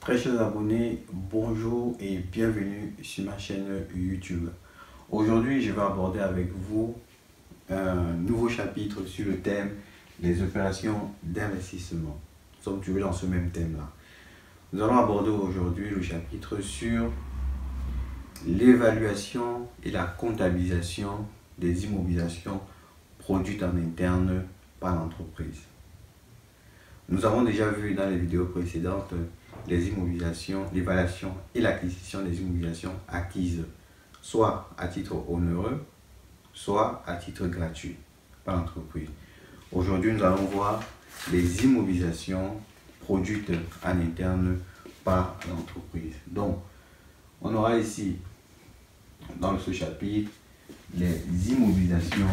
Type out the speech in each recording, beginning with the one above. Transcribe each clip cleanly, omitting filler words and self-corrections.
Très chers abonnés, bonjour et bienvenue sur ma chaîne YouTube. Aujourd'hui, je vais aborder avec vous un nouveau chapitre sur le thème des opérations d'investissement. Nous sommes toujours dans ce même thème-là. Nous allons aborder aujourd'hui le chapitre sur l'évaluation et la comptabilisation des immobilisations produites en interne par l'entreprise. Nous avons déjà vu dans les vidéos précédentes les immobilisations, l'évaluation et l'acquisition des immobilisations acquises, soit à titre onéreux, soit à titre gratuit par l'entreprise. Aujourd'hui, nous allons voir les immobilisations produites en interne par l'entreprise. Donc, on aura ici, dans ce chapitre, les immobilisations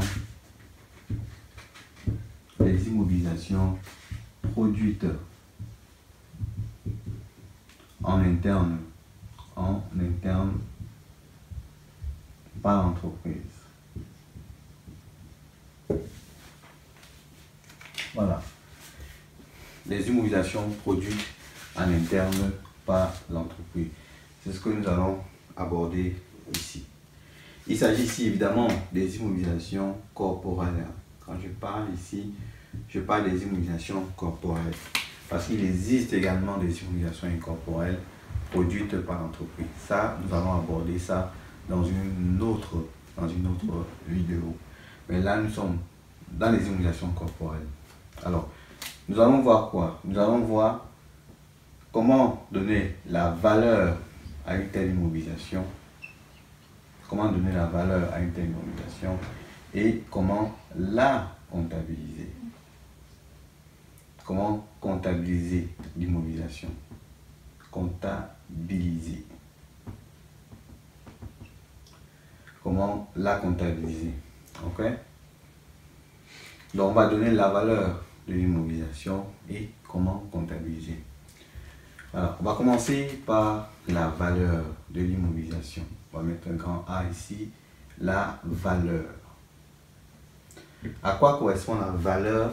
produites en interne par l'entreprise. Voilà. Les immobilisations produites en interne par l'entreprise. C'est ce que nous allons aborder ici. Il s'agit ici évidemment des immobilisations corporelles. Quand je parle ici, je parle des immobilisations corporelles. Parce qu'il existe également des immobilisations incorporelles produites par l'entreprise. Ça, nous allons aborder ça dans une autre vidéo. Mais là, nous sommes dans les immobilisations corporelles. Alors, nous allons voir quoi? Nous allons voir comment donner la valeur à une telle immobilisation. Comment donner la valeur à une telle immobilisation et comment la comptabiliser. Comment comptabiliser l'immobilisation? Comptabiliser. Comment la comptabiliser? Ok? Donc, on va donner la valeur de l'immobilisation et comment comptabiliser. Alors, on va commencer par la valeur de l'immobilisation. On va mettre un grand A ici. La valeur. À quoi correspond la valeur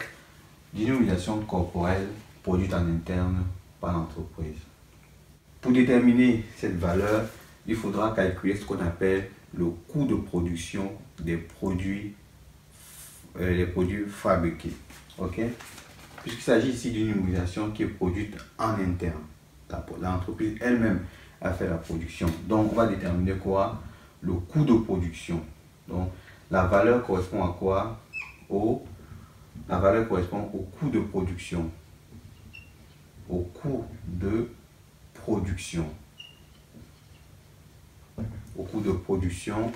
d'une immobilisation corporelle produite en interne par l'entreprise? Pour déterminer cette valeur, il faudra calculer ce qu'on appelle le coût de production des produits, fabriqués. Ok? Puisqu'il s'agit ici d'une immobilisation qui est produite en interne. L'entreprise elle-même a fait la production. Donc, on va déterminer quoi? Le coût de production. Donc, la valeur correspond à quoi? La valeur correspond au coût de production. Au coût de production. Au coût de production.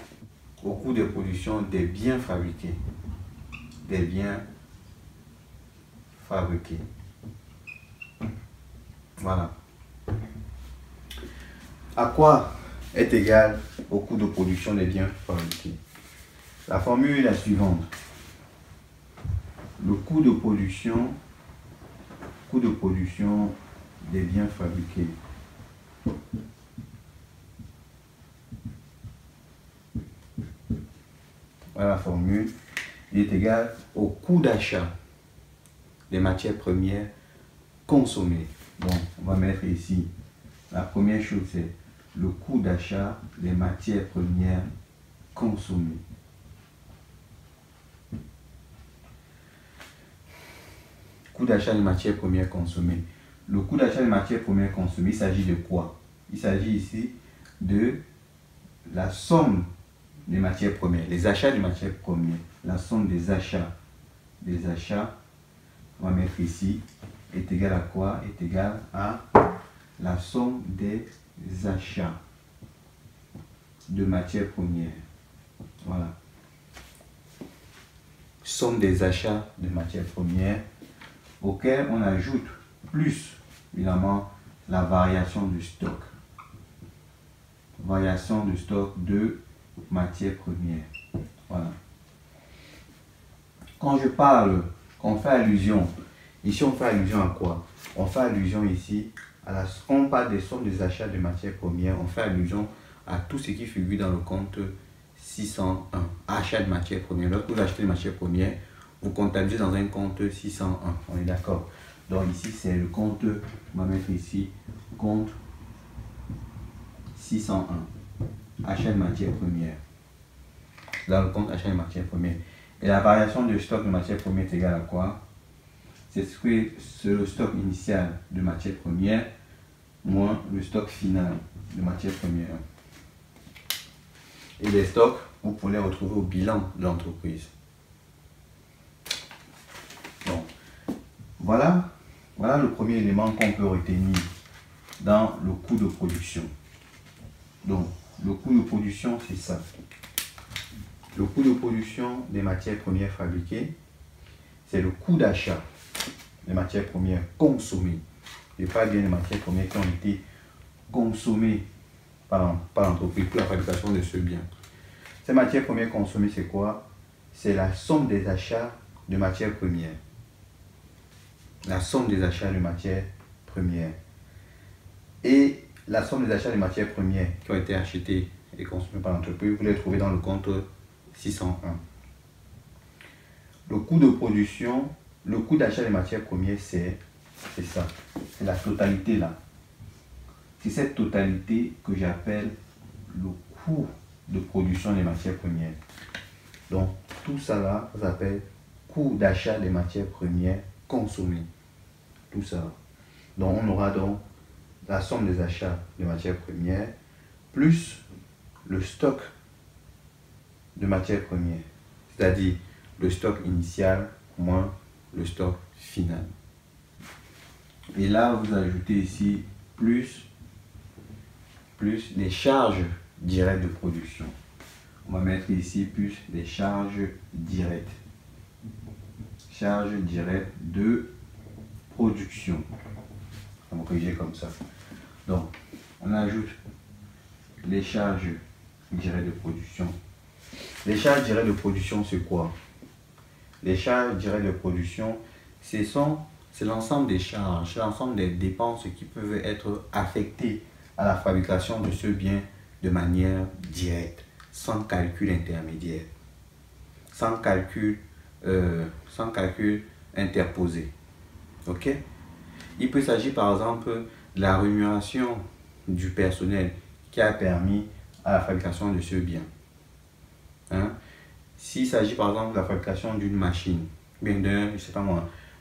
Au coût de production des biens fabriqués. Des biens fabriqués. Voilà. À quoi est égal au coût de production des biens fabriqués? La formule est la suivante. Le coût de production des biens fabriqués voilà la formule. Il est égal au coût d'achat des matières premières consommées. Bon, on va mettre ici la première chose, c'est le coût d'achat des matières premières consommées. Coût d'achat des matières premières consommées. Le coût d'achat des matières premières consommées, il s'agit de quoi? Il s'agit ici de la somme des matières premières, les achats des matières premières, la somme des achats, on va mettre ici, est égal à quoi? Est égal à la somme des achats de matières premières. Voilà. Somme des achats de matières premières auquel on ajoute plus, évidemment, la variation du stock. Variation du stock de matières premières. Voilà. Quand je parle, on fait allusion, ici on fait allusion à quoi? On fait allusion ici, quand on parle des sommes des achats de matières premières, on fait allusion à tout ce qui figure dans le compte 601, achat de matières premières. Lorsque vous achetez des matières premières, vous comptabilisez dans un compte 601, on est d'accord? Donc ici c'est le compte, on va mettre ici, compte 601, achat de matières premières. Dans le compte achat de matières premières. Et la variation de stock de matières premières est égale à quoi? C'est le stock initial de matières premières moins le stock final de matières premières. Et les stocks, vous pouvez les retrouver au bilan de l'entreprise. Donc, voilà le premier élément qu'on peut retenir dans le coût de production. Donc, le coût de production, c'est ça. Le coût de production des matières premières fabriquées, c'est le coût d'achat des matières premières consommées. Je parle bien des matières premières qui ont été consommées par l'entreprise pour la fabrication de ce bien. Ces matières premières consommées, c'est quoi? C'est la somme des achats de matières premières. La somme des achats de matières premières. Et la somme des achats de matières premières qui ont été achetées et consommées par l'entreprise, vous les trouvez dans le compte 601. Le coût de production, le coût d'achat des matières premières, c'est ça. C'est la totalité là. C'est cette totalité que j'appelle le coût de production des matières premières. Donc, tout ça là, ça s'appelle coût d'achat des matières premières consommées. Tout ça. Donc, on aura donc la somme des achats de matières premières plus le stock de matières premières. C'est-à-dire le stock initial moins le stock final. Et là, vous ajoutez ici plus les charges directes de production. On va mettre ici plus les charges directes. Charges directes de production. On va corriger comme ça. Donc, on ajoute les charges directes de production. Les charges directes de production, c'est quoi? Les charges directes de production, c'est l'ensemble des charges, l'ensemble des dépenses qui peuvent être affectées à la fabrication de ce bien de manière directe, sans calcul intermédiaire, sans calcul interposé. Ok? Il peut s'agir par exemple de la rémunération du personnel qui a permis à la fabrication de ce bien. Hein? S'il s'agit par exemple de la fabrication d'une machine, bien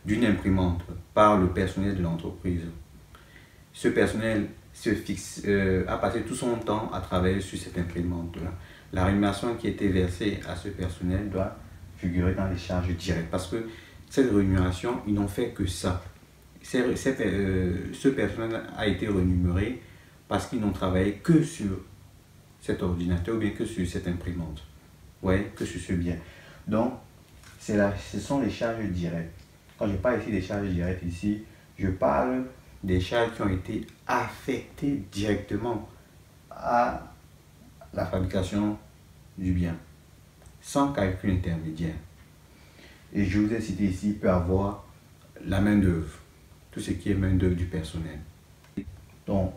d'une imprimante par le personnel de l'entreprise, ce personnel a passé tout son temps à travailler sur cette imprimante-là. La rémunération qui a été versée à ce personnel doit figurer dans les charges directes parce que cette rémunération, ils n'ont fait que ça. Ce personnel a été rémunéré parce qu'ils n'ont travaillé que sur cet ordinateur ou bien que sur cette imprimante. Ouais, que sur ce bien. Donc, ce sont les charges directes. Quand je parle ici des charges directes, ici, je parle des charges qui ont été affectées directement à la fabrication du bien, sans calcul intermédiaire. Et je vous ai cité ici, il peut avoir la main-d'œuvre, tout ce qui est main-d'œuvre du personnel. Donc,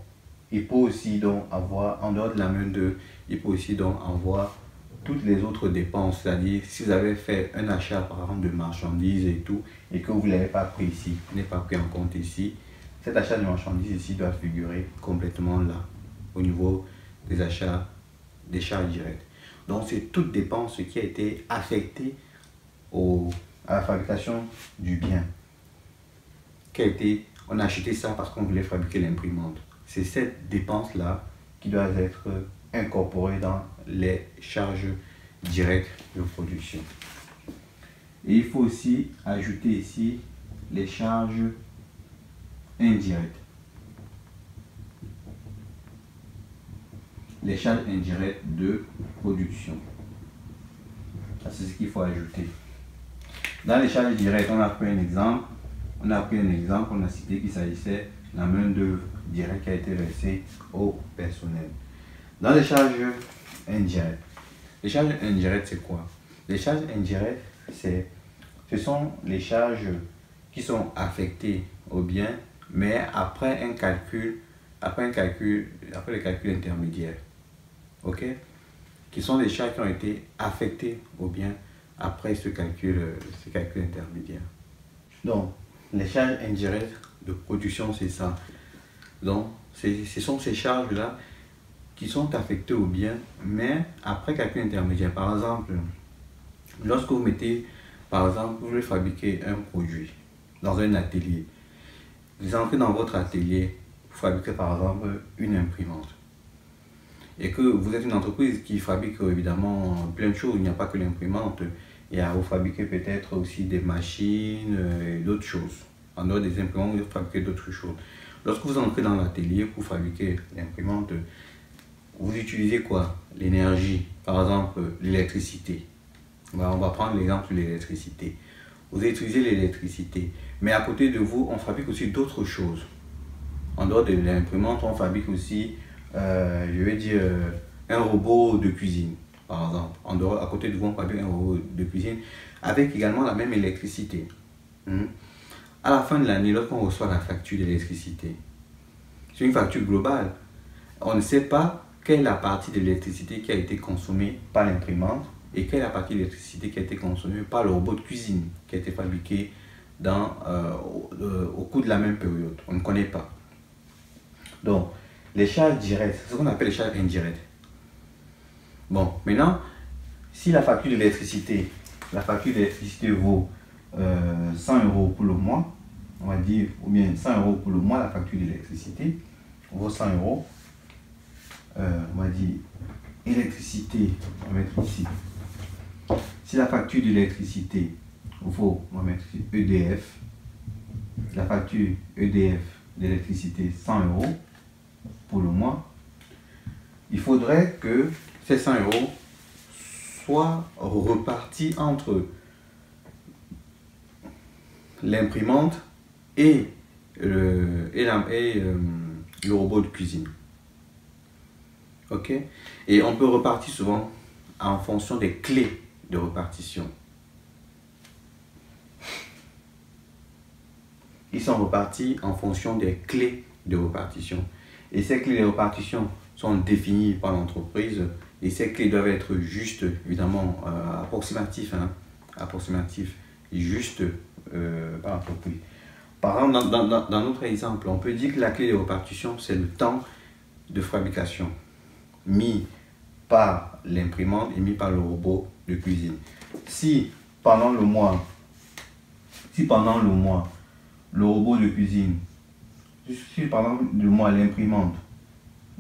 il peut aussi donc avoir, en dehors de la main-d'œuvre, il peut aussi donc avoir toutes les autres dépenses, c'est-à-dire si vous avez fait un achat par exemple de marchandises et tout, et que vous ne l'avez pas pris ici, n'est pas pris en compte ici, cet achat de marchandises ici doit figurer complètement là, au niveau des achats, des charges directes. Donc c'est toute dépense qui a été affectée à la fabrication du bien. On a acheté ça parce qu'on voulait fabriquer l'imprimante. C'est cette dépense-là qui doit être incorporée dans les charges directes de production. Et il faut aussi ajouter ici les charges indirectes. Les charges indirectes de production. C'est ce qu'il faut ajouter. Dans les charges directes, on a pris un exemple. On a cité qu'il s'agissait de la main-d'œuvre directe qui a été versée au personnel. Dans les charges indirectes, c'est quoi? Les charges indirectes, ce sont les charges qui sont affectées au bien, mais après le calcul intermédiaire. Ok? Qui sont les charges qui ont été affectées au bien après ce calcul intermédiaire. Donc, les charges indirectes de production, c'est ça. Donc, Ce sont ces charges-là qui sont affectées au bien, mais après calcul intermédiaire. Par exemple, lorsque vous mettez, par exemple, vous voulez fabriquer un produit dans un atelier, vous entrez dans votre atelier pour fabriquer par exemple une imprimante. Et que vous êtes une entreprise qui fabrique évidemment plein de choses, il n'y a pas que l'imprimante, vous fabriquez peut-être aussi des machines et d'autres choses. En dehors des imprimantes, vous fabriquez d'autres choses. Lorsque vous entrez dans l'atelier pour fabriquer l'imprimante, vous utilisez quoi? L'énergie, par exemple l'électricité. On va prendre l'exemple de l'électricité. Vous utilisez l'électricité, mais à côté de vous, on fabrique aussi d'autres choses. En dehors de l'imprimante, on fabrique aussi, je vais dire, un robot de cuisine, par exemple. En dehors, à côté de vous, on fabrique un robot de cuisine avec également la même électricité. À la fin de l'année, lorsqu'on reçoit la facture d'électricité, c'est une facture globale. On ne sait pas quelle est la partie de l'électricité qui a été consommée par l'imprimante et quelle est la partie d'électricité qui a été consommée par le robot de cuisine qui a été fabriqué au cours de la même période. On ne connaît pas. Donc, les charges directes, c'est ce qu'on appelle les charges indirectes. Bon, maintenant, si la facture d'électricité vaut 100 € pour le mois, on va dire, ou bien 100 € pour le mois, la facture d'électricité vaut 100 €. On va dire électricité, on va mettre ici. Si la facture d'électricité vaut, on va mettre ici EDF, la facture EDF d'électricité 100 € pour le mois, il faudrait que ces 100 € soient repartis entre l'imprimante et le robot de cuisine. Ok? Et on peut repartir souvent en fonction des clés de répartition. Ils sont repartis en fonction des clés de répartition. Et ces clés de répartition sont définies par l'entreprise. Et ces clés doivent être justes, évidemment, approximatifs, justes par l'entreprise. Par exemple, dans notre exemple, on peut dire que la clé de répartition, c'est le temps de fabrication mis par l'imprimante et mis par le robot de cuisine. Si pendant le mois, le robot de cuisine, si pendant le mois, l'imprimante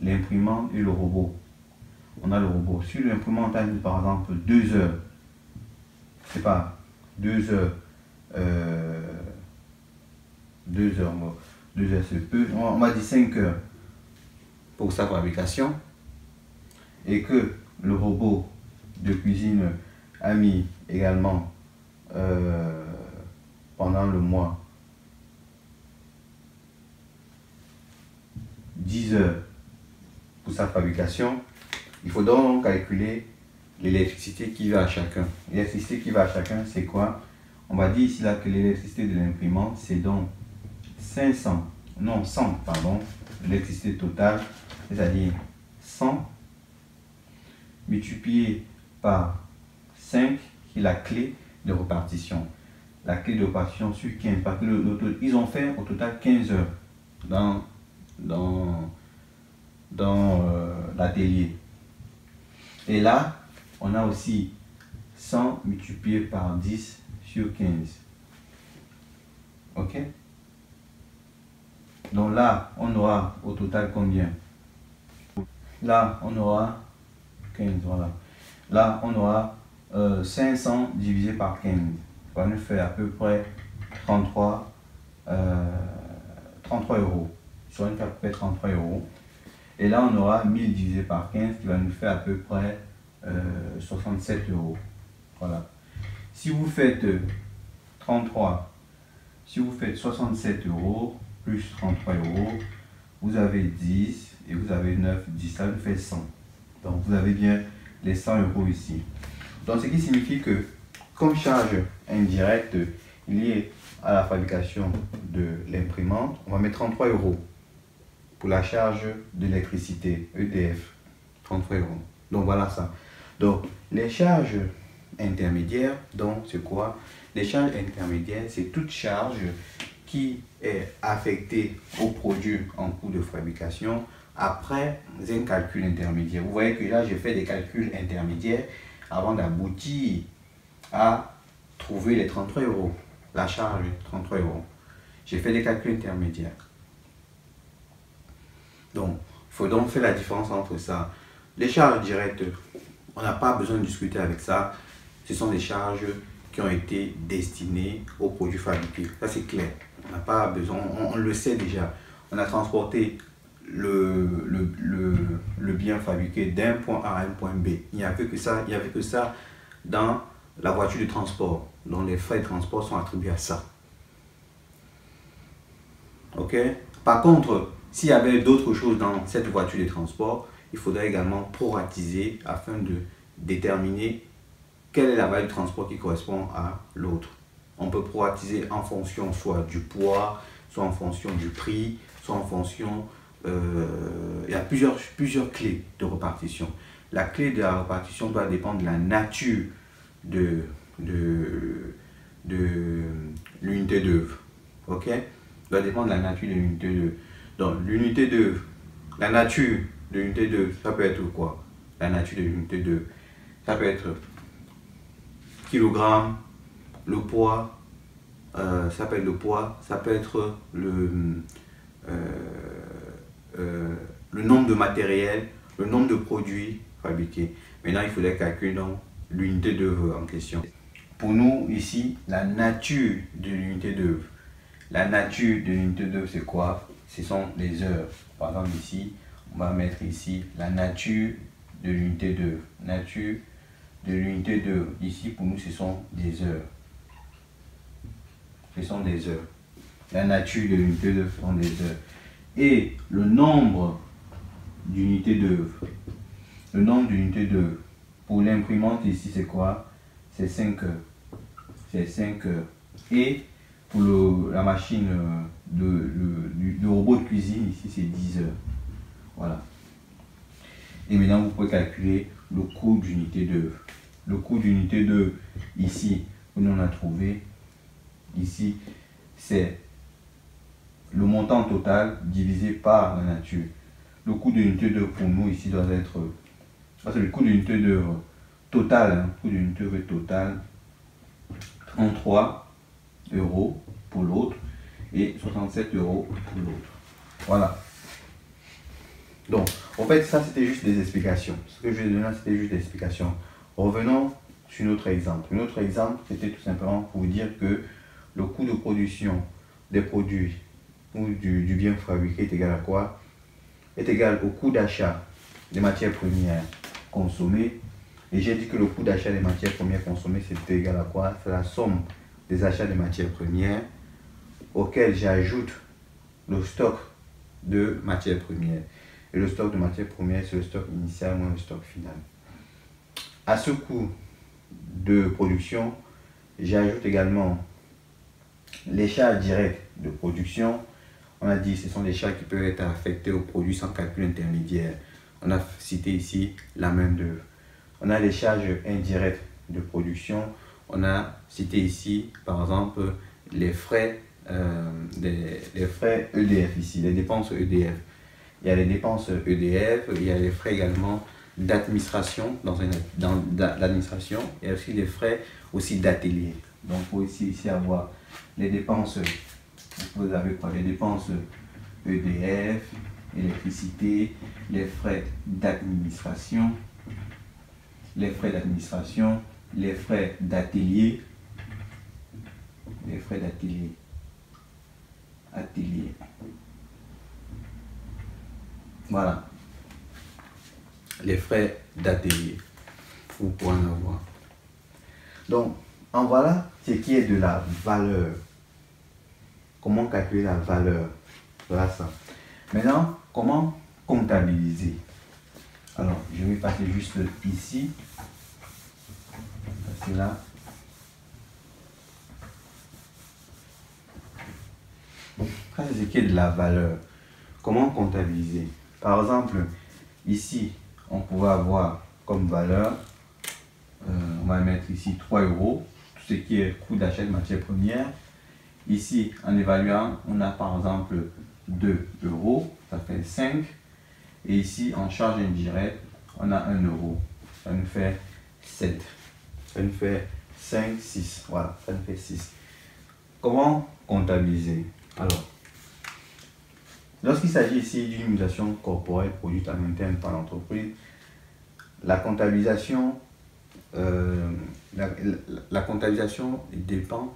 et le robot, on a le robot. Si l'imprimante a mis par exemple 2 heures, c'est pas 2 heures, 2 heures c'est peu, on va dire 5 heures pour sa fabrication, et que le robot de cuisine a mis également pendant le mois 10 heures pour sa fabrication, il faut donc calculer l'électricité qui va à chacun. L'électricité qui va à chacun, c'est quoi? On va dire ici là que l'électricité de l'imprimante, c'est donc 100, l'électricité totale, c'est-à-dire 100 multiplié par 5, qui est la clé de répartition. La clé de répartition sur 15, parce que ils ont fait au total 15 heures dans l'atelier. Et là, on a aussi 100 multiplié par 10 sur 15. Ok? Donc là, on aura au total combien? Là, on aura 15, voilà. Là, on aura 500 divisé par 15. Ça va nous faire à peu près 33 €. Ça va nous faire à peu près 33 €. Et là, on aura 1000 divisé par 15 qui va nous faire à peu près 67 €. Voilà. Si vous faites 67 € plus 33 €, vous avez 10 et vous avez 9, 10, ça vous fait 100. Donc vous avez bien les 100 € ici. Donc ce qui signifie que comme charge indirecte liée à la fabrication de l'imprimante, on va mettre 33 € pour la charge d'électricité, EDF, 33 €. Donc voilà ça. Donc les charges intermédiaires, donc c'est quoi? Les charges intermédiaires, c'est toute charge qui est affecté au produit en coût de fabrication après un calcul intermédiaire. Vous voyez que là, j'ai fait des calculs intermédiaires avant d'aboutir à trouver les 33 €. La charge, 33 €. J'ai fait des calculs intermédiaires. Donc, il faut donc faire la différence entre ça. Les charges directes, on n'a pas besoin de discuter avec ça. Ce sont des charges qui ont été destinées aux produits fabriqués. Ça, c'est clair. On n'a pas besoin, on le sait déjà. On a transporté le bien fabriqué d'un point A à un point B. Il n'y avait que ça, dans la voiture de transport. Donc, les frais de transport sont attribués à ça. Ok? Par contre, s'il y avait d'autres choses dans cette voiture de transport, il faudrait également proratiser afin de déterminer quelle est la valeur de transport qui correspond à l'autre. On peut proratiser en fonction soit du poids, soit en fonction du prix, soit en fonction... il y a plusieurs clés de répartition. La clé de la répartition doit dépendre de la nature de l'unité d'œuvre. Ok? Doit dépendre de la nature de l'unité d'œuvre. Donc, l'unité d'œuvre, la nature de l'unité d'œuvre, ça peut être quoi? La nature de l'unité d'œuvre, ça peut être kilogramme, le poids, ça peut être le poids, ça peut être le nombre de matériel, le nombre de produits fabriqués. Maintenant, il faudrait calculer donc l'unité d'œuvre en question. Pour nous, ici, la nature de l'unité d'œuvre. La nature de l'unité d'œuvre, c'est quoi? Ce sont les heures. Par exemple, ici, on va mettre ici la nature de l'unité d'œuvre. Nature de l'unité d'œuvre. Ici, pour nous, ce sont des heures. Ce sont des heures. La nature de l'unité d'œuvre sont des heures. Et le nombre d'unités d'œuvre. Le nombre d'unités d'œuvre. Pour l'imprimante, ici, c'est quoi? C'est 5 heures. C'est 5 heures. Et pour la machine, le robot de cuisine, ici, c'est 10 heures. Voilà. Et maintenant, vous pouvez calculer le coût d'unité d'œuvre. Le coût d'unité d'œuvre, ici, on en a trouvé. Ici, c'est le montant total divisé par la nature. Le coût d'unité d'œuvre pour nous, ici, doit être... Parce que le coût d'unité d'œuvre total, hein, coût d'unité d'œuvre total, 33 € pour l'autre et 67 € pour l'autre. Voilà. Donc, en fait, ça, c'était juste des explications. Ce que je vais donner là, c'était juste des explications. Revenons sur notre exemple. Notre exemple, c'était tout simplement pour vous dire que le coût de production des produits ou du bien fabriqué est égal à quoi? Est égal au coût d'achat des matières premières consommées. Et j'ai dit que le coût d'achat des matières premières consommées, c'était égal à quoi? C'est la somme des achats de matières premières auxquels j'ajoute le stock de matières premières. Et le stock de matières premières, c'est le stock initial moins le stock final. À ce coût de production, j'ajoute également les charges directes de production. On a dit que ce sont des charges qui peuvent être affectées au produit sans calcul intermédiaire. On a cité ici la main-d'œuvre. On a les charges indirectes de production. On a cité ici, par exemple, les frais EDF ici, les dépenses EDF. Il y a les dépenses EDF, il y a les frais également d'administration dans l'administration. Il y a aussi les frais aussi d'atelier. Donc, il faut ici avoir les dépenses, vous avez quoi? Les dépenses EDF, électricité, les frais d'administration, les frais d'atelier, voilà, les frais d'atelier, vous pouvez en avoir. Donc, en voilà ce qui est de la valeur. Comment calculer la valeur? Voilà ça. Maintenant, comment comptabiliser? Alors, je vais passer juste ici. Passer là. Ça, c'est ce qui est de la valeur. Comment comptabiliser? Par exemple, ici, on pourrait avoir comme valeur, on va mettre ici 3 €, tout ce qui est coût d'achat de matières premières. Ici, en évaluant, on a par exemple 2 euros, ça fait 5. Et ici, en charge indirecte, on a 1 euro, ça nous fait 7. Ça nous fait 5, 6. Voilà, ça nous fait 6. Comment comptabiliser? Alors, lorsqu'il s'agit ici d'une immobilisation corporelle produite en interne par l'entreprise, la comptabilisation, la comptabilisation dépend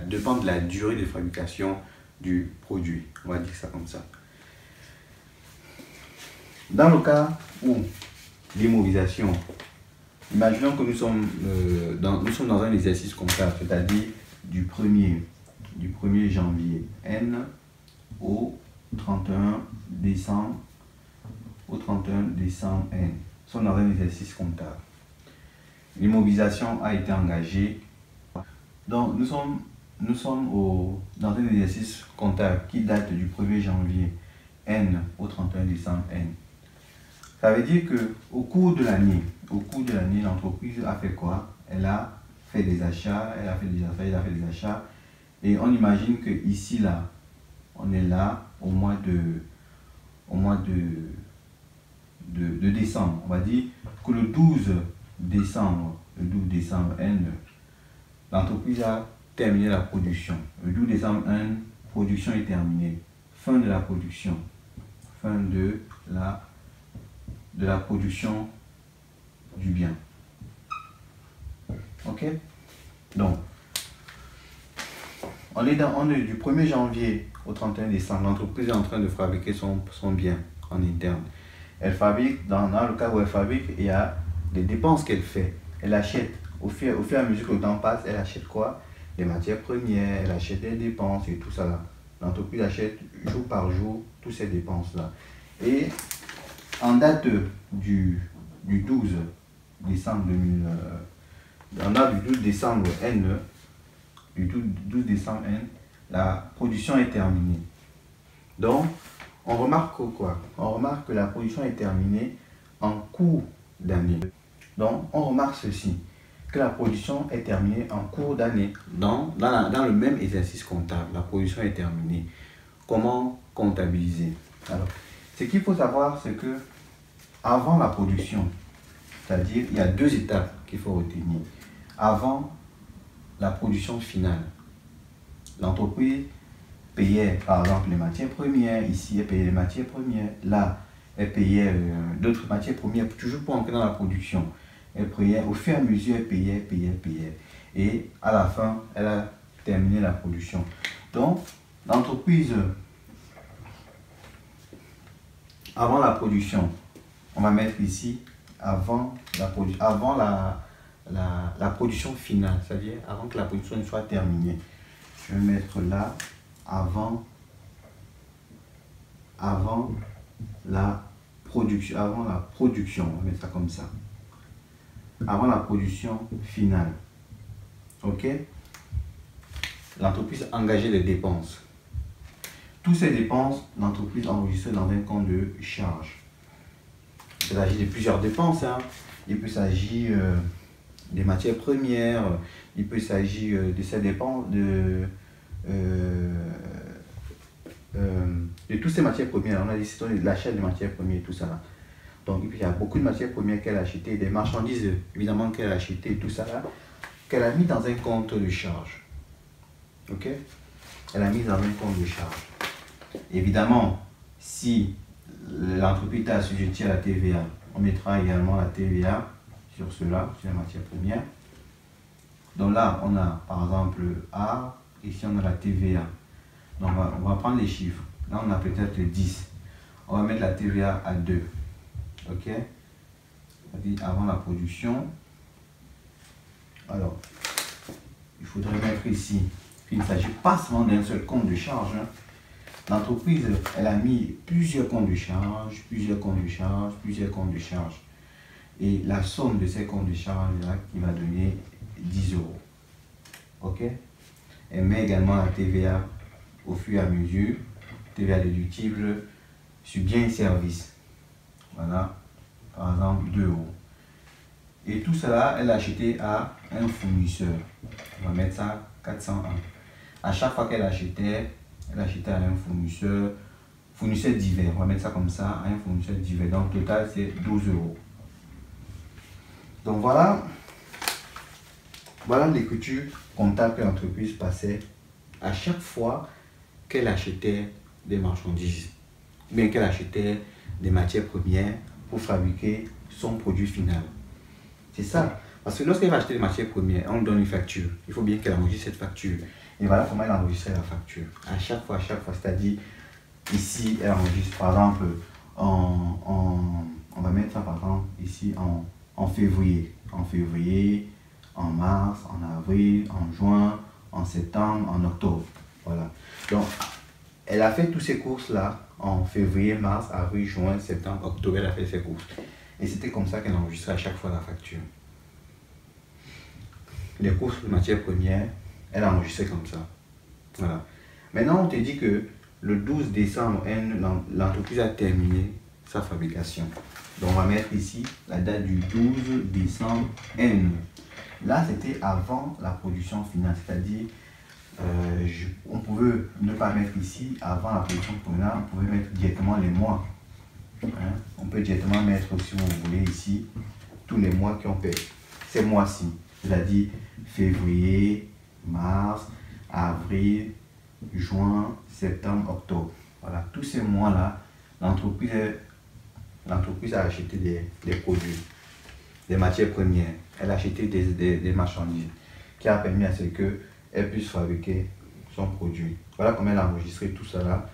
dépend de la durée de fabrication du produit. On va dire ça comme ça. Dans le cas où l'immobilisation, imaginons que nous sommes dans un exercice comptable, c'est-à-dire du 1er janvier N au 31 décembre N. Nous sommes dans un exercice comptable. L'immobilisation a été engagée. Donc nous sommes dans un exercice comptable qui date du 1er janvier N au 31 décembre N. Ça veut dire que au cours de l'année, l'entreprise a fait quoi? Elle a fait des achats, elle a fait des achats. Et on imagine que ici, là, on est là au mois de décembre. On va dire que le 12 décembre N, l'entreprise a terminé la production. Le 12 décembre N, production est terminée. Fin de la production. Fin de la production du bien. Ok? Donc, on est du 1er janvier au 31 décembre. L'entreprise est en train de fabriquer son bien en interne. Elle fabrique, dans le cas où elle fabrique, il y a des dépenses qu'elle fait. Elle achète, au fur et à mesure que le temps passe, elle achète quoi? Des matières premières, elle achète des dépenses et tout ça là. L'entreprise achète jour par jour toutes ces dépenses-là. Et en date du 12 décembre N, la production est terminée. Donc, on remarque quoi? On remarque que la production est terminée en cours d'année. Donc, on remarque ceci, que la production est terminée en cours d'année. Dans le même exercice comptable, la production est terminée. Comment comptabiliser? Alors, ce qu'il faut savoir, c'est que avant la production, c'est-à-dire il y a 2 étapes qu'il faut retenir. Avant la production finale, l'entreprise payait par exemple les matières premières. Ici, elle payait les matières premières. Là, elle payait d'autres matières premières, toujours pour entrer dans la production. Elle payait, au fur et à mesure, elle payait. Et à la fin, elle a terminé la production. Donc, l'entreprise, avant la production, on va mettre ici, avant la production finale, c'est-à-dire avant que la production ne soit terminée. Je vais mettre là, avant la production, on va mettre ça comme ça. Avant la production finale. Ok? L'entreprise a engagé les dépenses. Toutes ces dépenses, l'entreprise enregistre dans un compte de charge. Il s'agit de plusieurs dépenses. Hein. Il peut s'agir des matières premières, il peut s'agir de ces dépenses, de toutes ces matières premières. On a dit c'est l'achat de matières premières et tout ça là. Donc il y a beaucoup de matières premières qu'elle a achetées, des marchandises évidemment qu'elle a achetées et tout ça là, qu'elle a mis dans un compte de charge. Ok? Elle a mis dans un compte de charge. Évidemment, si l'entreprise est assujettie à la TVA, on mettra également la TVA sur cela, sur la matière première. Donc là, on a par exemple A, ici on a la TVA. Donc on va prendre les chiffres. Là, on a peut-être 10. On va mettre la TVA à 2. Ok? C'est-à-dire avant la production. Alors, il faudrait mettre ici qu'il ne s'agit pas seulement d'un seul compte de charge. Hein. L'entreprise, elle a mis plusieurs comptes de charge, Et la somme de ces comptes de charge là qui va donner 10 euros. Ok? Elle met également la TVA au fur et à mesure, TVA déductible sur biens et services. Voilà, par exemple 2 euros. Et tout cela, elle a acheté à un fournisseur. On va mettre ça 401. À chaque fois qu'elle achetait à un fournisseur divers. On va mettre ça comme ça, à un fournisseur divers. Donc, le total, c'est 12 €. Donc, voilà l'écriture comptable que l'entreprise passait à chaque fois qu'elle achetait des marchandises, bien qu'elle achetait des matières premières pour fabriquer son produit final. C'est ça. Parce que lorsqu'elle va acheter des matières premières, on lui donne une facture. Il faut bien qu'elle enregistre cette facture. Et voilà comment elle enregistre la facture. À chaque fois. C'est-à-dire, ici, elle enregistre, par exemple, on va mettre ça, par exemple, ici, en février. En février, en mars, en avril, en juin, en septembre, en octobre. Voilà. Donc, elle a fait tous ces courses-là en février, mars, avril, juin, septembre, octobre. Elle a fait ses courses. Et c'était comme ça qu'elle enregistrait à chaque fois la facture. Les courses de matières premières, elle a enregistré comme ça. Voilà. Maintenant, on te dit que le 12 décembre, l'entreprise a terminé sa fabrication. Donc, on va mettre ici la date du 12 décembre N. Là, c'était avant la production finale, c'est-à-dire, on pouvait ne pas mettre ici avant la production finale, on pouvait mettre directement les mois. Hein? On peut directement mettre, si vous voulez, ici, tous les mois qui ont fait ces mois-ci, c'est-à-dire février, mars, avril, juin, septembre, octobre. Voilà, tous ces mois-là, l'entreprise a acheté des produits, des matières premières. Elle a acheté des marchandises qui a permis à ce qu'elle puisse fabriquer son produit. Voilà comment elle a enregistré tout cela.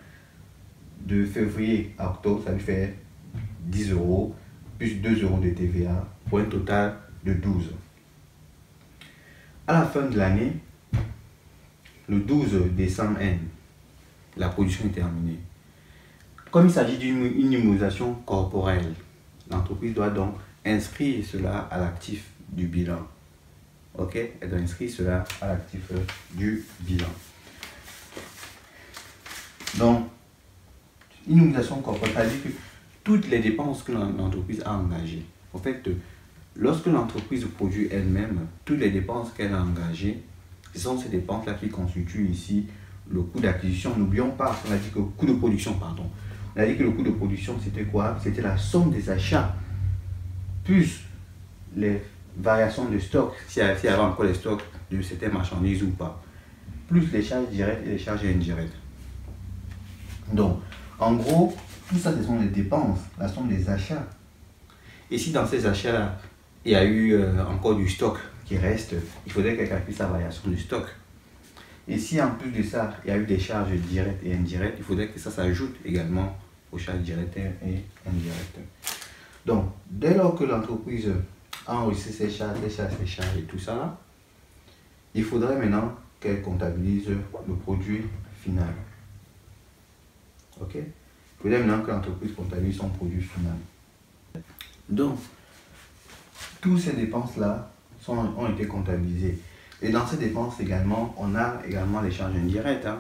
De février à octobre, ça lui fait 10 € plus 2 € de TVA pour un total de 12. À la fin de l'année, le 12 décembre N, la production est terminée. Comme il s'agit d'une immobilisation corporelle, l'entreprise doit donc inscrire cela à l'actif du bilan. Ok, elle doit inscrire cela à l'actif du bilan. Donc, une immobilisation corporelle, c'est-à-dire que toutes les dépenses que l'entreprise a engagées, en fait, lorsque l'entreprise produit elle-même, toutes les dépenses qu'elle a engagées, ce sont ces dépenses-là qui constituent ici le coût d'acquisition. N'oublions pas, on a dit que le coût de production, pardon. On a dit que le coût de production, c'était quoi? C'était la somme des achats, plus les variations de stock, s'il y avait encore les stocks de certaines marchandises ou pas, plus les charges directes et les charges indirectes. Donc, en gros, tout ça, ce sont les dépenses, la somme des achats. Et si dans ces achats-là, il y a eu encore du stock qui reste, il faudrait qu'elle calcule sa variation de stock. Et si en plus de ça, il y a eu des charges directes et indirectes, il faudrait que ça s'ajoute également aux charges directes et indirectes. Donc, dès lors que l'entreprise a enregistré ses charges et tout ça, il faudrait maintenant qu'elle comptabilise le produit final. Ok? Il faudrait maintenant que l'entreprise comptabilise son produit final. Donc, toutes ces dépenses-là ont été comptabilisées. Et dans ces dépenses également, on a également les charges indirectes. Hein,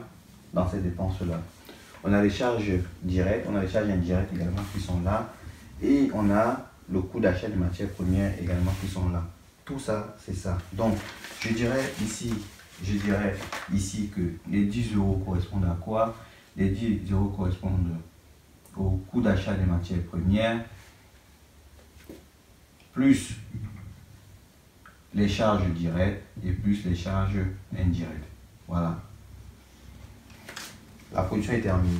dans ces dépenses-là. On a les charges directes, on a les charges indirectes également qui sont là. Et on a le coût d'achat de matières premières également qui sont là. Tout ça, c'est ça. Donc, je dirais ici que les 10 € correspondent à quoi? Les 10 € correspondent au coût d'achat des matières premières, plus les charges directes et plus les charges indirectes. Voilà. La production est terminée.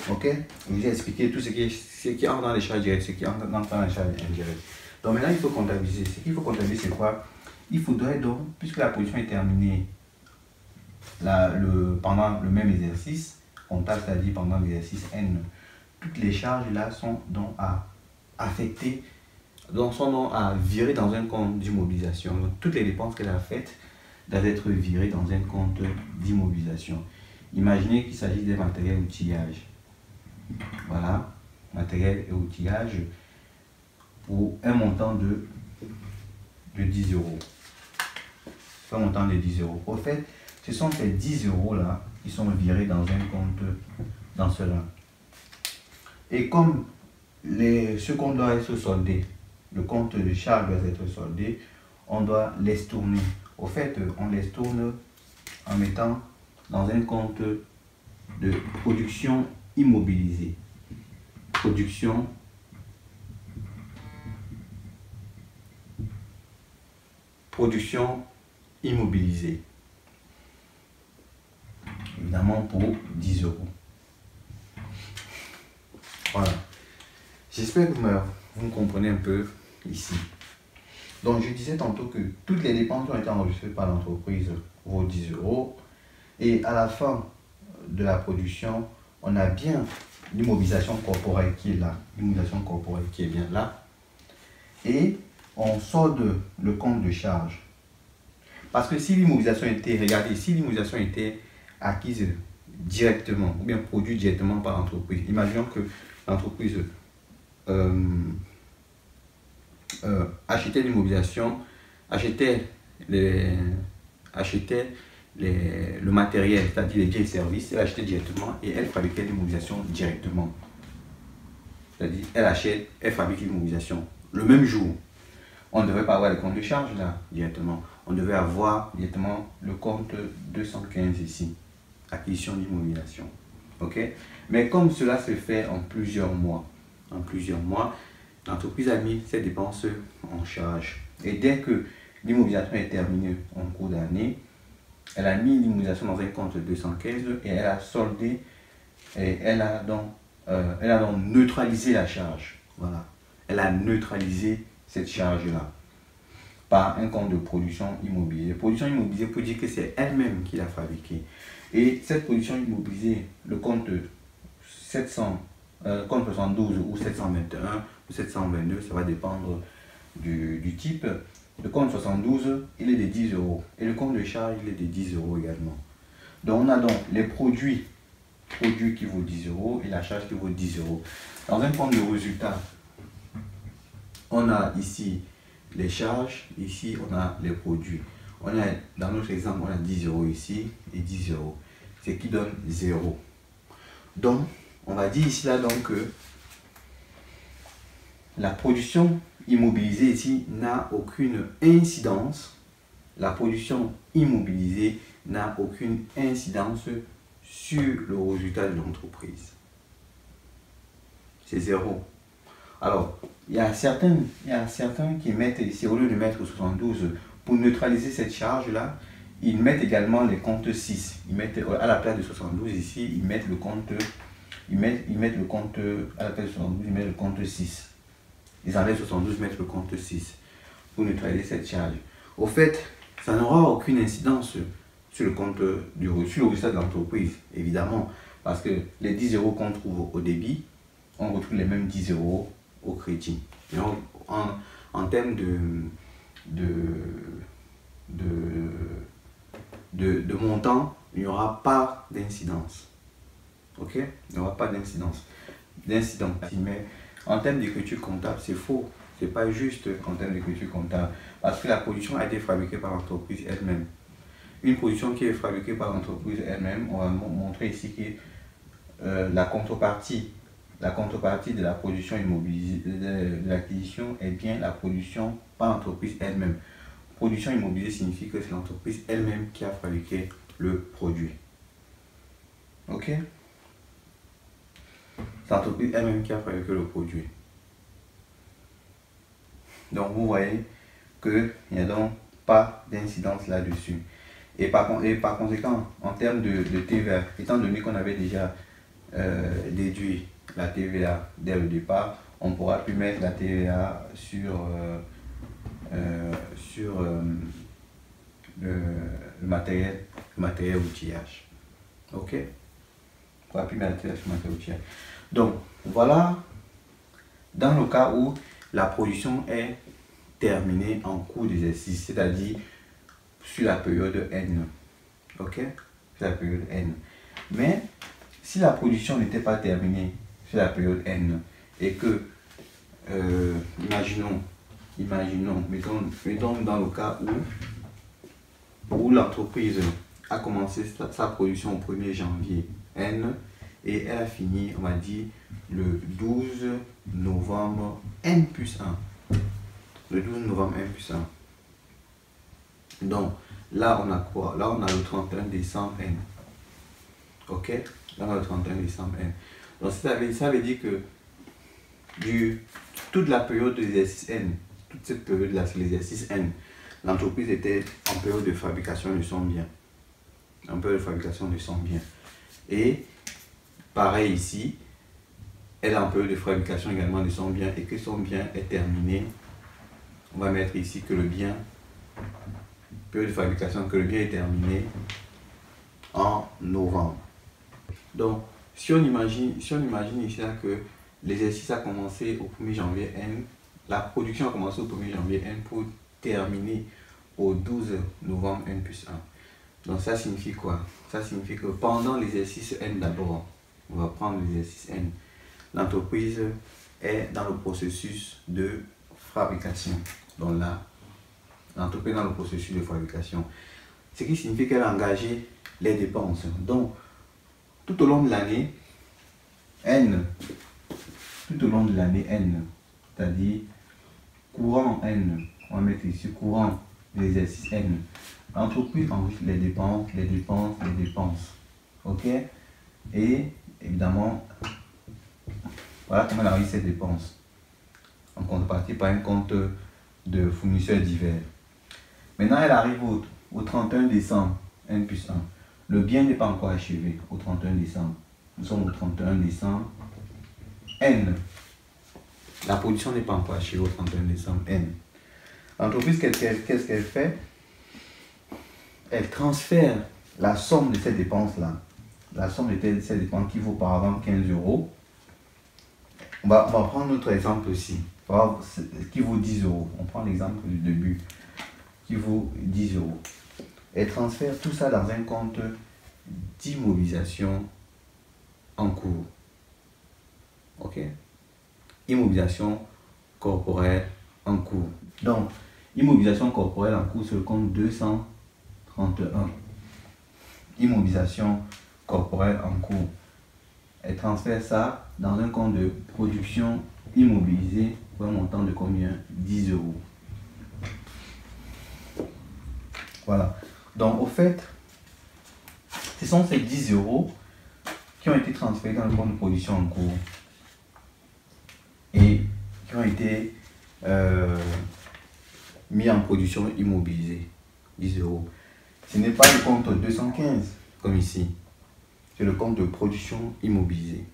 Ok? Je vous ai expliqué tout ce qui entre dans les charges directes, ce qui entre dans les charges indirectes. Donc maintenant, il faut comptabiliser. Ce qu'il faut comptabiliser, c'est quoi? Il faudrait donc, puisque la production est terminée pendant le même exercice, comptable, c'est-à-dire pendant l'exercice N, toutes les charges là sont donc à affecter, donc sont donc à virer dans un compte d'immobilisation. Donc toutes les dépenses qu'elle a faites doivent être virées dans un compte d'immobilisation. Imaginez qu'il s'agit des matériels outillage. Voilà, matériel et outillage pour un montant de 10 €. Un montant de 10 €. Au fait, ce sont ces 10 € là qui sont virés dans un compte dans cela. Et comme ce compte doit être soldé, le compte de charge doit être soldé, on doit les tourner. Au fait, on les tourne en mettant dans un compte de production immobilisée. Production immobilisée. Évidemment pour 10 €. Voilà. J'espère que vous me comprenez un peu ici. Donc je disais tantôt que toutes les dépenses ont été enregistrées par l'entreprise vaut 10 €. Et à la fin de la production, on a bien l'immobilisation corporelle qui est là. L'immobilisation corporelle qui est bien là. Et on solde le compte de charge. Parce que si l'immobilisation était, regardez, si l'immobilisation était acquise directement ou bien produite directement par l'entreprise, imaginons que l'entreprise achetait l'immobilisation, achetait le matériel, c'est-à-dire les biens et services, elle achetait directement et elle fabriquait l'immobilisation directement. C'est-à-dire, elle fabrique l'immobilisation le même jour. On ne devait pas avoir le compte de charge là directement. On devait avoir directement le compte 215 ici, acquisition d'immobilisation. Ok? Mais comme cela se fait en plusieurs mois, l'entreprise a mis ses dépenses en charge. Et dès que l'immobilisation est terminée en cours d'année, elle a mis l'immobilisation dans un compte 215 et elle a soldé et elle a donc neutralisé la charge. Voilà. Elle a neutralisé cette charge-là par un compte de production immobilisée. Production immobilisée pour dire que c'est elle-même qui l'a fabriquée. Et cette production immobilisée, le compte 72 ou 721 ou 722, ça va dépendre du type. Le compte 72, il est de 10 €. Et le compte de charge, il est de 10 € également. Donc on a donc les produits qui vaut 10 € et la charge qui vaut 10 €. Dans un compte de résultat, on a ici les charges, ici on a les produits. On a, dans notre exemple, on a 10 € ici et 10 €. Ce qui donne 0. Donc, on va dire ici là donc que la production immobilisée ici n'a aucune incidence. La production immobilisée n'a aucune incidence sur le résultat de l'entreprise. C'est 0. Alors, il y a certains qui mettent ici, au lieu de mettre 72, pour neutraliser cette charge-là, ils mettent également les comptes 6. Ils mettent à la place de 72 ici, ils mettent le compte, à la place de 72, ils mettent le compte 6. Ils enlèvent 72, mettent le compte 6 pour neutraliser cette charge. Au fait, ça n'aura aucune incidence sur le compte sur le résultat de l'entreprise, évidemment, parce que les 10 € qu'on trouve au débit, on retrouve les mêmes 10 € au crédit. Et en termes de montant, il n'y aura pas d'incidence. Ok? Il n'y aura pas d'incidence. Mais en termes d'écriture comptable, c'est faux. C'est pas juste en termes d'écriture comptable. Parce que la production a été fabriquée par l'entreprise elle-même. Une production qui est fabriquée par l'entreprise elle-même, on va montrer ici que la contrepartie de la production immobilisée, de l'acquisition, est bien la production par l'entreprise elle-même. Production immobilisée signifie que c'est l'entreprise elle-même qui a fabriqué le produit. Ok? C'est l'entreprise elle-même qui a fabriqué le produit. Donc vous voyez qu'il n'y a donc pas d'incidence là-dessus. Et par conséquent, en termes de TVA, étant donné qu'on avait déjà déduit la TVA dès le départ, on ne pourra plus mettre la TVA sur le matériel outillage. Ok? On ne pourra plus mettre la TVA sur le matériel outillage. Donc, voilà dans le cas où la production est terminée en cours d'exercice, c'est-à-dire sur la période N. Ok? Sur la période N. Mais, si la production n'était pas terminée sur la période N et que, mettons dans le cas où l'entreprise a commencé sa production au 1er janvier N et elle a fini, on va dire, le 12 novembre N plus 1. Le 12 novembre N plus 1. Donc, là, on a quoi? Là, on a le 31 décembre N. Ok? Là, on a le 31 décembre N. Donc, ça veut dire que toute la période de l'exercice N, toute cette période-là, c'est l'exercice N, l'entreprise était en période de fabrication de son bien. En période de fabrication de son bien. Et, pareil ici, elle est en période de fabrication également de son bien et que son bien est terminé. On va mettre ici que le bien, période de fabrication, que le bien est terminé en novembre. Donc, si on imagine ici là que l'exercice a commencé au 1er janvier N, la production a commencé au 1er janvier N pour terminer au 12 novembre N plus 1. Donc ça signifie quoi? Ça signifie que pendant l'exercice N d'abord, on va prendre l'exercice N, l'entreprise est dans le processus de fabrication. Donc là, l'entreprise est dans le processus de fabrication. Ce qui signifie qu'elle a engagé les dépenses. Donc, tout au long de l'année N, c'est-à-dire courant N, on va mettre ici courant de l'exercice N, l'entreprise enregistre les dépenses. Ok? Et évidemment, voilà comment elle enregistre ces dépenses. En contrepartie par un compte de fournisseurs divers. Maintenant, elle arrive au 31 décembre N plus 1. Le bien n'est pas encore achevé au 31 décembre. Nous sommes au 31 décembre N. La production n'est pas encore achevée au 31 décembre N. L'entreprise, qu'est-ce qu'elle fait? Elle transfère la somme de ces dépenses-là. La somme de ces dépenses qui vaut par exemple 15 €. On va prendre notre exemple aussi. Qui vaut 10 €. On prend l'exemple du début. Qui vaut 10 €. Elle transfère tout ça dans un compte d'immobilisation en cours. Ok? Immobilisation corporelle en cours. Donc, immobilisation corporelle en cours, c'est le compte 231. Immobilisation corporelle en cours. Elle transfère ça dans un compte de production immobilisée pour un montant de combien? 10 €. Voilà. Donc, au fait, ce sont ces 10 € qui ont été transférés dans le compte de production en cours et qui ont été mis en production immobilisée. 10 €. Ce n'est pas le compte 215 comme ici. C'est le compte de production immobilisée.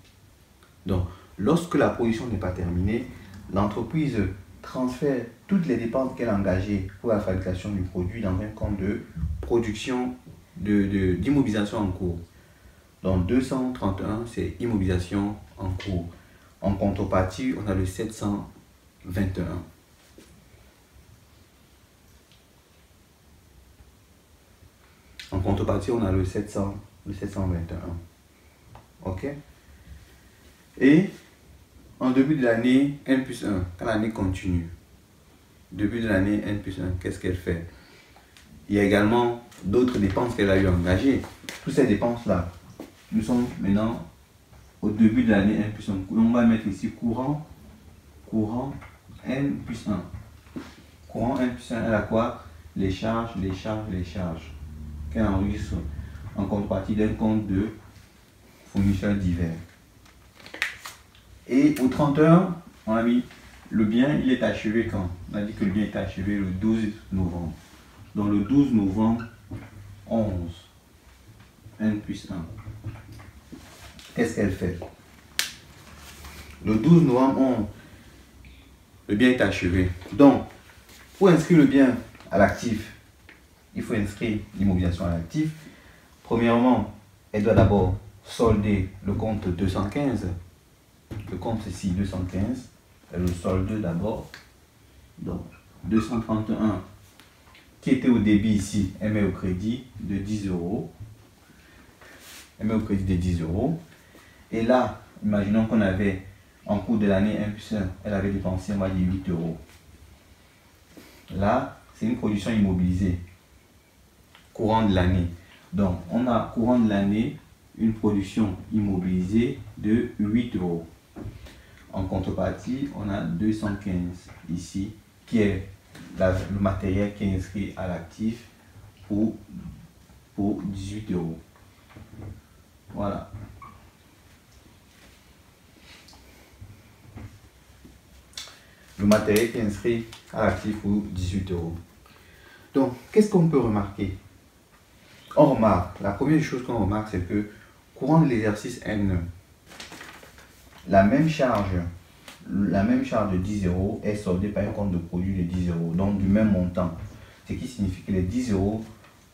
Donc, lorsque la production n'est pas terminée, l'entreprise transfère toutes les dépenses qu'elle a engagées pour la fabrication du produit dans un compte de production d'immobilisation en cours. Donc 231, c'est immobilisation en cours. En contrepartie, on a le 721. En contrepartie, on a le 721. Ok? Et en début de l'année N plus 1, quand l'année continue, début de l'année N plus 1, qu'est-ce qu'elle fait? Il y a également d'autres dépenses qu'elle a eu engagées. Toutes ces dépenses-là, nous sommes maintenant au début de l'année N plus 1. On va mettre ici courant N plus 1. Courant N plus 1, elle a quoi? Les charges qu'elle enregistre en contrepartie d'un compte de fournisseurs divers. Et au 31, on a mis le bien, il est achevé quand? On a dit que le bien est achevé le 12 novembre. Donc le 12 novembre 11, N plus 1. Qu'est-ce qu'elle fait? Le 12 novembre 11, le bien est achevé. Donc, pour inscrire le bien à l'actif, il faut inscrire l'immobilisation à l'actif. Premièrement, elle doit d'abord solder le compte 215. Le compte ici 215. Elle le solde d'abord. Donc, 231 qui était au débit ici, elle met au crédit de 10 €. Elle met au crédit de 10 €. Et là, imaginons qu'on avait en cours de l'année 1 plus 1, elle avait dépensé, on va dire 8 €. Là, c'est une production immobilisée. Courant de l'année. Donc, on a courant de l'année une production immobilisée de 8 €. En contrepartie, on a 215 ici qui est le matériel qui est inscrit à l'actif pour 18 euros. Voilà. Le matériel qui est inscrit à l'actif pour 18 euros. Donc, qu'est-ce qu'on peut remarquer? On remarque, la première chose qu'on remarque, c'est que courant de l'exercice N, la même charge de 10 euros est soldée par un compte de produit de 10 euros, donc du même montant. Ce qui signifie que les 10 euros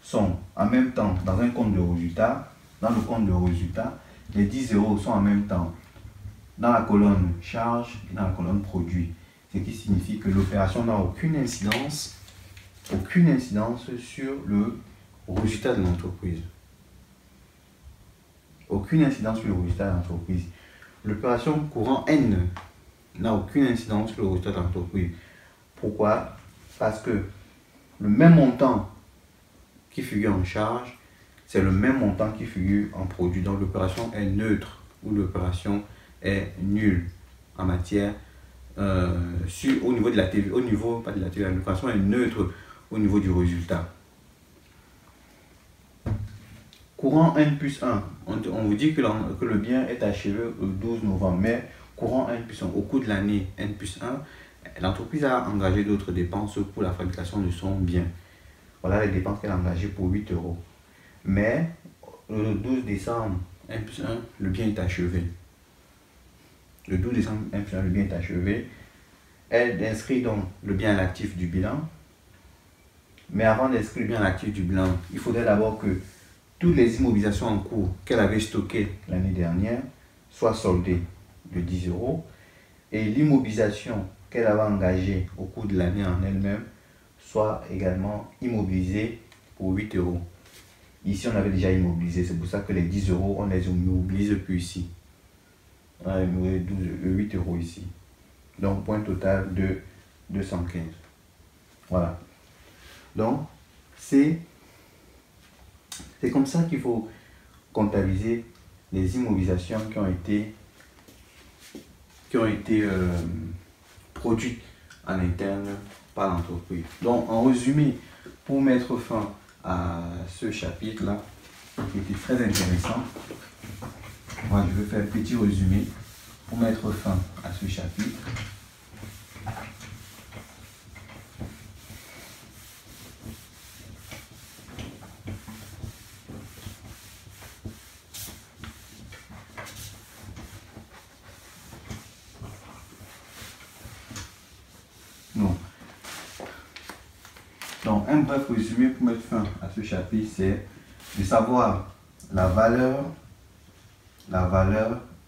sont en même temps dans un compte de résultat. Dans le compte de résultat, les 10 euros sont en même temps dans la colonne charge et dans la colonne produit. Ce qui signifie que l'opération n'a aucune incidence sur le résultat de l'entreprise. Aucune incidence sur le résultat de l'entreprise. L'opération courant N n'a aucune incidence sur le résultat de l'entreprise. Pourquoi? Parce que le même montant qui figure en charge, c'est le même montant qui figure en produit. Donc l'opération est neutre ou l'opération est nulle en matière au niveau de la TVA, pas de la TVA, l'opération est neutre au niveau du résultat. Courant N plus 1, on vous dit que le bien est achevé le 12 novembre, mais courant N plus 1, au cours de l'année N plus 1, l'entreprise a engagé d'autres dépenses pour la fabrication de son bien. Voilà les dépenses qu'elle a engagées pour 8 euros. Mais le 12 décembre N plus 1, le bien est achevé. Le 12 décembre N plus 1, le bien est achevé. Elle inscrit donc le bien à l'actif du bilan. Mais avant d'inscrire le bien à l'actif du bilan, il faudrait d'abord que toutes les immobilisations en cours qu'elle avait stockées l'année dernière soient soldées de 10 euros. Et l'immobilisation qu'elle avait engagée au cours de l'année en elle-même soit également immobilisée pour 8 euros. Ici, on avait déjà immobilisé, c'est pour ça que les 10 euros, on les immobilise plus ici. On a immobilisé 8 euros ici. Donc, point total de 215. Voilà. Donc, c'est comme ça qu'il faut comptabiliser les immobilisations qui ont été produites en interne par l'entreprise. Donc, en résumé, pour mettre fin à ce chapitre-là, qui était très intéressant, moi, je vais faire un petit résumé pour mettre fin à ce chapitre. Donc, un bref résumé pour mettre fin à ce chapitre, c'est de savoir la valeur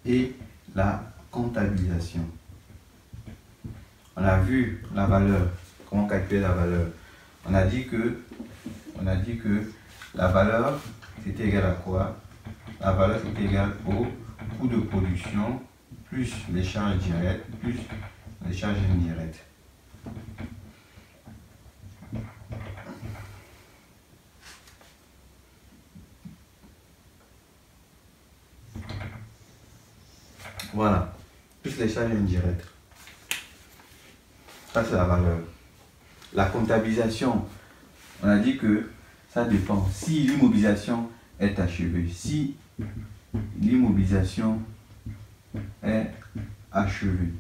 et la comptabilisation. On a vu la valeur, comment calculer la valeur. On a dit que la valeur, c'était égal à quoi? La valeur, c'était égal au coût de production plus les charges directes plus les charges indirectes. Voilà, plus les charges indirectes. Ça, c'est la valeur. La comptabilisation, on a dit que ça dépend. Si l'immobilisation est achevée, si l'immobilisation est achevée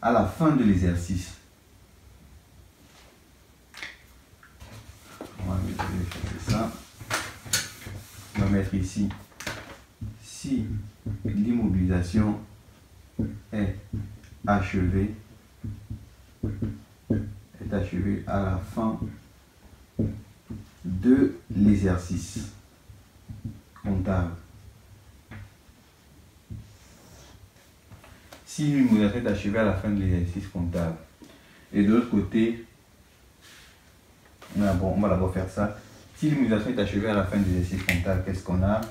à la fin de l'exercice, on va mettre ça, on va mettre ici, si l'immobilisation est achevée à la fin de l'exercice comptable. Si l'immobilisation est achevée à la fin de l'exercice comptable. Et de l'autre côté, on va d'abord faire ça. Si l'immobilisation est achevée à la fin de l'exercice comptable, qu'est-ce qu'on a?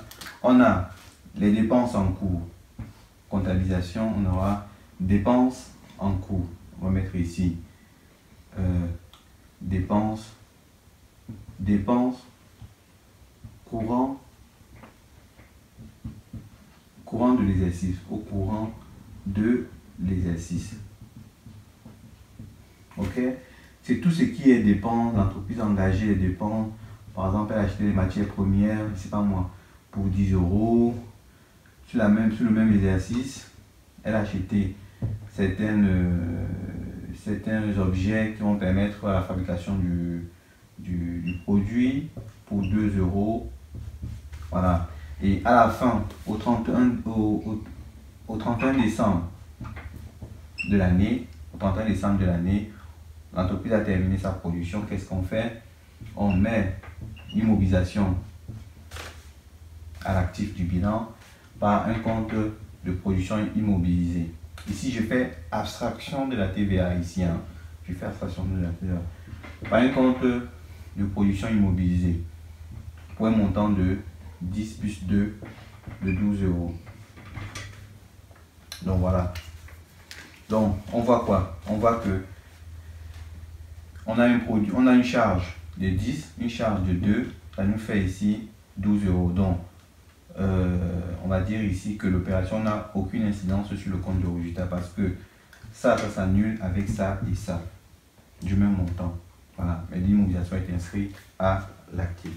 On a les dépenses en cours. Comptabilisation, on aura dépenses en cours. On va mettre ici dépenses courant de l'exercice, au courant de l'exercice. Ok? C'est tout ce qui est dépenses, l'entreprise engagée les dépenses. Par exemple, elle a acheté des matières premières, je sais pas moi, pour 10 euros. Sur le même exercice, elle a acheté certains objets qui vont permettre à la fabrication du produit pour 2 euros. Voilà. Et à la fin, au 31 décembre de l'année, l'entreprise a terminé sa production. Qu'est-ce qu'on fait? On met l'immobilisation à l'actif du bilan par un compte de production immobilisée. Ici, je fais abstraction de la TVA ici. Hein. Je fais abstraction de la TVA. Par un compte de production immobilisée pour un montant de 10 plus 2 de 12 euros. Donc voilà. Donc on voit quoi? On voit que on a une charge de 10, une charge de 2, ça nous fait ici 12 euros. Donc on va dire ici que l'opération n'a aucune incidence sur le compte de résultat parce que ça s'annule avec ça et ça du même montant. Voilà, mais l'immobilisation est inscrite à l'actif.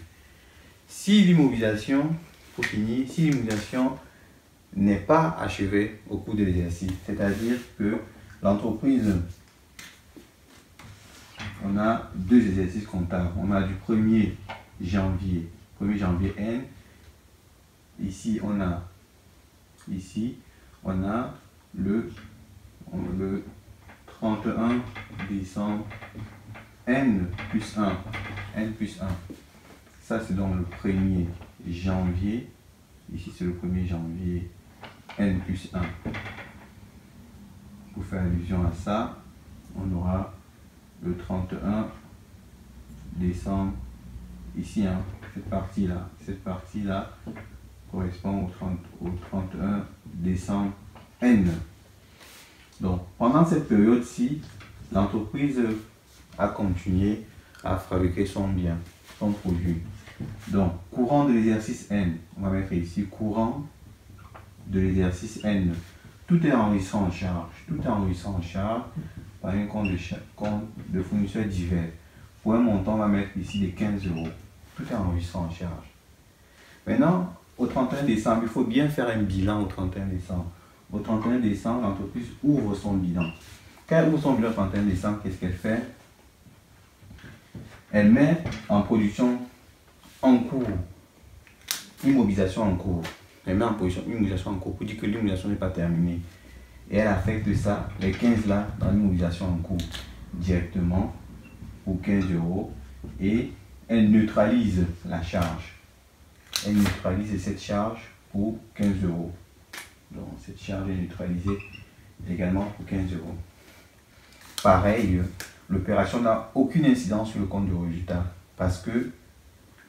Si l'immobilisation, pour finir, si l'immobilisation n'est pas achevée au cours de l'exercice, c'est-à-dire que l'entreprise, on a deux exercices comptables. On a du 1er janvier N. Ici, on a le 31 décembre N plus 1. Ça, c'est donc le 1er janvier. Ici, c'est le 1er janvier N plus 1. Pour faire allusion à ça, on aura le 31 décembre. Ici, hein, cette partie-là correspond au 31 décembre N. Donc, pendant cette période-ci, l'entreprise a continué à fabriquer son bien, son produit. Donc, courant de l'exercice N, on va mettre ici courant de l'exercice N. Tout est enregistré en charge. Par un compte de fournisseurs divers. Pour un montant, on va mettre ici les 15 euros. Tout est enregistré en charge. Maintenant, au 31 décembre, il faut bien faire un bilan au 31 décembre. Au 31 décembre, l'entreprise ouvre son bilan. Quand elle ouvre son bilan au 31 décembre, qu'est-ce qu'elle fait? Elle met en production en cours, immobilisation en cours. Elle met en position immobilisation en cours pour dire que l'immobilisation n'est pas terminée. Et elle affecte ça, les 15 là, dans l'immobilisation en cours, directement pour 15 euros. Et elle neutralise la charge. Elle neutralise cette charge pour 15 euros. Donc cette charge est neutralisée également pour 15 euros. Pareil, l'opération n'a aucune incidence sur le compte de résultat parce que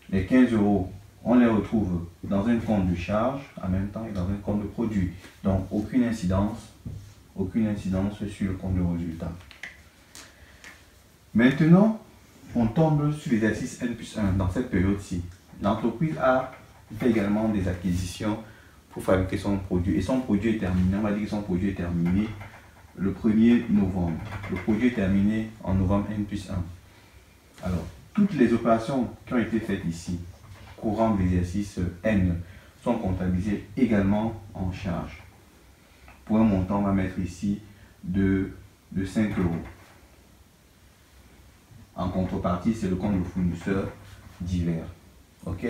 les 15 euros, on les retrouve dans un compte de charge en même temps et dans un compte de produit. Donc aucune incidence sur le compte de résultat. Maintenant, on tombe sur l'exercice N plus 1 dans cette période-ci. L'entreprise a fait également des acquisitions pour fabriquer son produit. Et son produit est terminé. On va dire que son produit est terminé le 1er novembre. Le produit est terminé en novembre N plus 1. Alors, toutes les opérations qui ont été faites ici, courant de l'exercice N, sont comptabilisées également en charge. Pour un montant, on va mettre ici de 5 euros. En contrepartie, c'est le compte de fournisseurs divers. OK?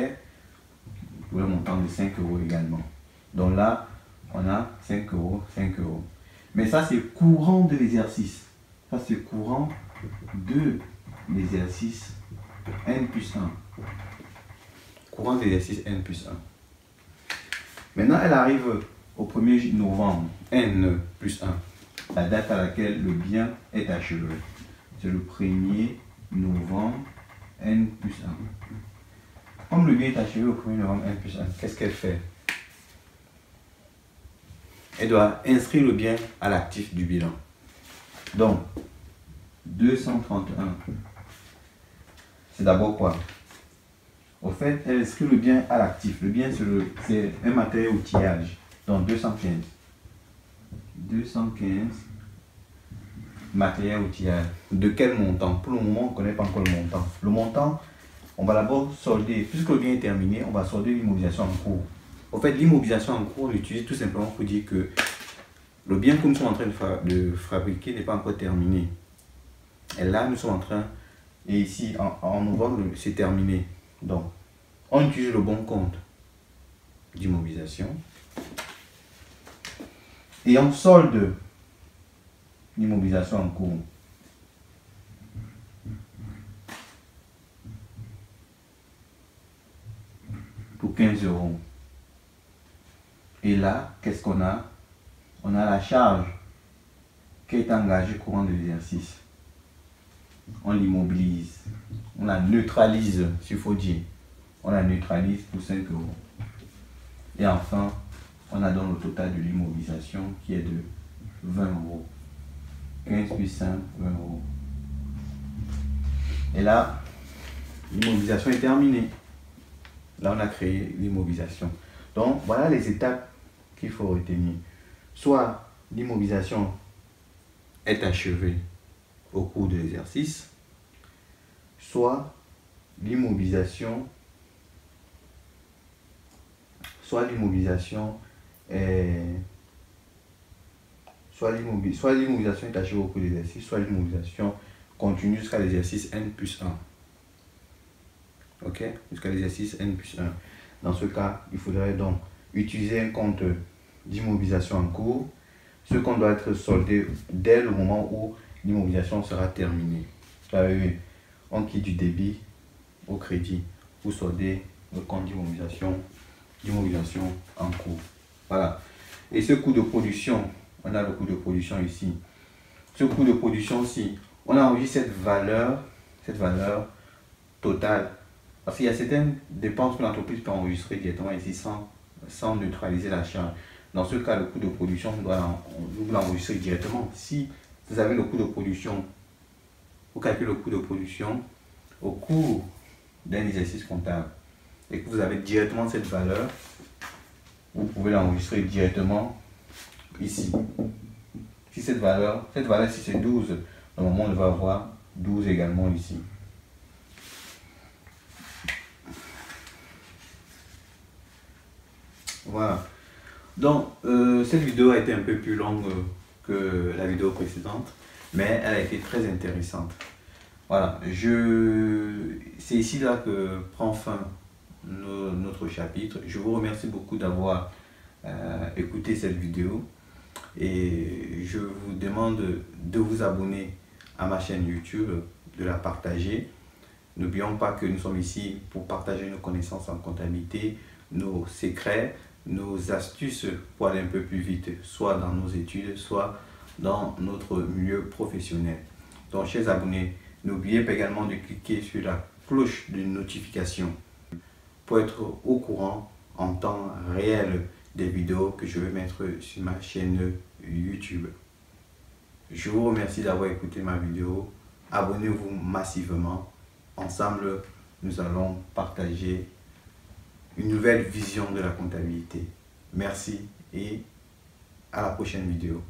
Pour un montant de 5 euros également. Donc là, on a 5 euros, 5 euros. Mais ça, c'est courant de l'exercice. Ça, c'est courant de l'exercice N plus 1. Courant de l'exercice N plus 1. Maintenant, elle arrive au 1er novembre N plus 1. La date à laquelle le bien est achevé. C'est le 1er novembre N plus 1. Comme le bien est achevé au 1er novembre N plus 1, qu'est-ce qu'elle fait? Elle doit inscrire le bien à l'actif du bilan. Donc, 231. C'est d'abord quoi? Au fait, elle inscrit le bien à l'actif. Le bien, c'est un matériel outillage. Donc, 215. 215 matériel outillage. De quel montant? Pour le moment, on ne connaît pas encore le montant. Le montant, on va d'abord solder. Puisque le bien est terminé, on va solder l'immobilisation en cours. En fait, l'immobilisation en cours, on l'utilise tout simplement pour dire que le bien que nous sommes en train de fabriquer n'est pas encore terminé. Et là, nous sommes en train, et ici, en novembre, c'est terminé. Donc, on utilise le bon compte d'immobilisation. Et on solde l'immobilisation en cours. Pour 15 €. Et là, qu'est-ce qu'on a? On a la charge qui est engagée courant de l'exercice. On l'immobilise. On la neutralise, s'il faut dire. On la neutralise pour 5 €. Et enfin, on a donc le total de l'immobilisation qui est de 20 €. 15 plus 5, 20 €. Et là, l'immobilisation est terminée. Là, on a créé l'immobilisation. Donc, voilà les étapes qu'il faut retenir. Soit l'immobilisation est achevée au cours de l'exercice, soit l'immobilisation est achevée au cours de l'exercice, soit l'immobilisation continue jusqu'à l'exercice N plus 1. Ok? Jusqu'à l'exercice N plus 1. Dans ce cas, il faudrait donc utiliser un compte d'immobilisation en cours. Ce compte doit être soldé dès le moment où l'immobilisation sera terminée. On quitte du débit au crédit pour solder le compte d'immobilisation en cours. Voilà. Et ce coût de production, on a le coût de production ici. Ce coût de production aussi, on a enregistré cette valeur totale. Parce qu'il y a certaines dépenses que l'entreprise peut enregistrer directement ici sans neutraliser la charge. Dans ce cas, le coût de production, vous l'enregistrez directement. Si vous avez le coût de production, vous calculez le coût de production au cours d'un exercice comptable et que vous avez directement cette valeur, vous pouvez l'enregistrer directement ici. Si cette valeur si c'est 12, normalement on va avoir 12 également ici. Voilà. Donc, cette vidéo a été un peu plus longue que la vidéo précédente, mais elle a été très intéressante. Voilà, c'est ici là que prend fin notre chapitre. Je vous remercie beaucoup d'avoir écouté cette vidéo et je vous demande de vous abonner à ma chaîne YouTube, de la partager. N'oublions pas que nous sommes ici pour partager nos connaissances en comptabilité, nos secrets, nos astuces pour aller un peu plus vite, soit dans nos études, soit dans notre milieu professionnel. Donc, chers abonnés, n'oubliez pas également de cliquer sur la cloche de notification pour être au courant en temps réel des vidéos que je vais mettre sur ma chaîne YouTube. Je vous remercie d'avoir écouté ma vidéo. Abonnez-vous massivement. Ensemble, nous allons partager une nouvelle vision de la comptabilité. Merci et à la prochaine vidéo.